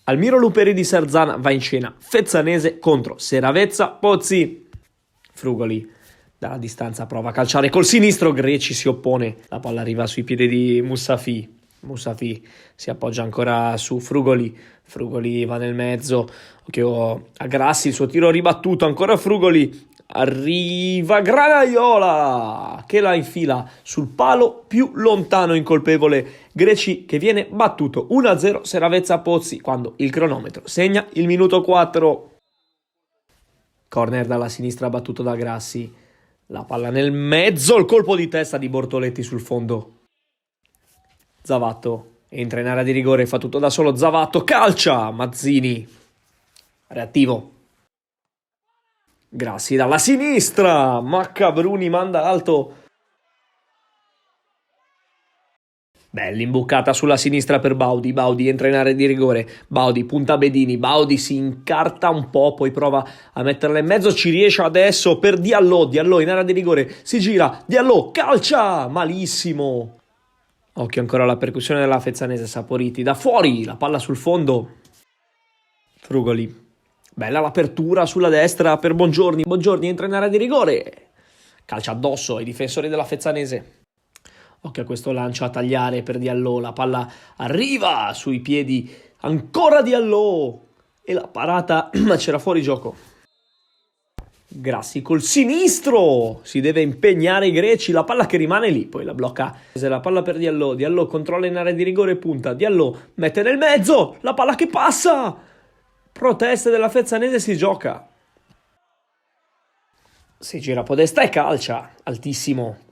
Almiro Luperi di Sarzana va in scena. Fezzanese contro Seravezza Pozzi. Frugoli dalla distanza prova a calciare col sinistro. Greci si oppone. La palla arriva sui piedi di Musafi. Musafi si appoggia ancora su Frugoli. Frugoli va nel mezzo. Occhio a Grassi, il suo tiro ribattuto. Ancora Frugoli. Arriva Granaiola che la infila sul palo più lontano, incolpevole Greci che viene battuto 1-0 Seravezza Pozzi quando il cronometro segna il minuto 4. Corner dalla sinistra battuto da Grassi, la palla nel mezzo, il colpo di testa di Bortoletti sul fondo. Zavatto entra in area di rigore, fa tutto da solo. Zavatto calcia, Mazzini reattivo. Grassi dalla sinistra, Maccabruni manda alto. Bella imbucata sulla sinistra per Baudi. Baudi entra in area di rigore. Baudi punta Bedini. Baudi si incarta un po', poi prova a metterla in mezzo. Ci riesce adesso per Diallo. Diallo in area di rigore. Si gira. Diallo calcia. Malissimo. Occhio ancora alla percussione della Fezzanese. Saporiti da fuori. La palla sul fondo. Frugoli. Bella l'apertura sulla destra per Bongiorni. Bongiorni entra in area di rigore. Calcia addosso ai difensori della Fezzanese. Occhio a questo lancio a tagliare per Diallo. La palla arriva sui piedi. Ancora Diallo. E la parata, ma c'era fuori gioco. Grassi col sinistro. Si deve impegnare i greci. La palla che rimane lì. Poi la blocca. La palla per Diallo. Diallo controlla in area di rigore. Punta. Diallo mette nel mezzo. La palla che passa. Proteste della Fezzanese, si gioca. Si gira Podestà e calcia. Altissimo.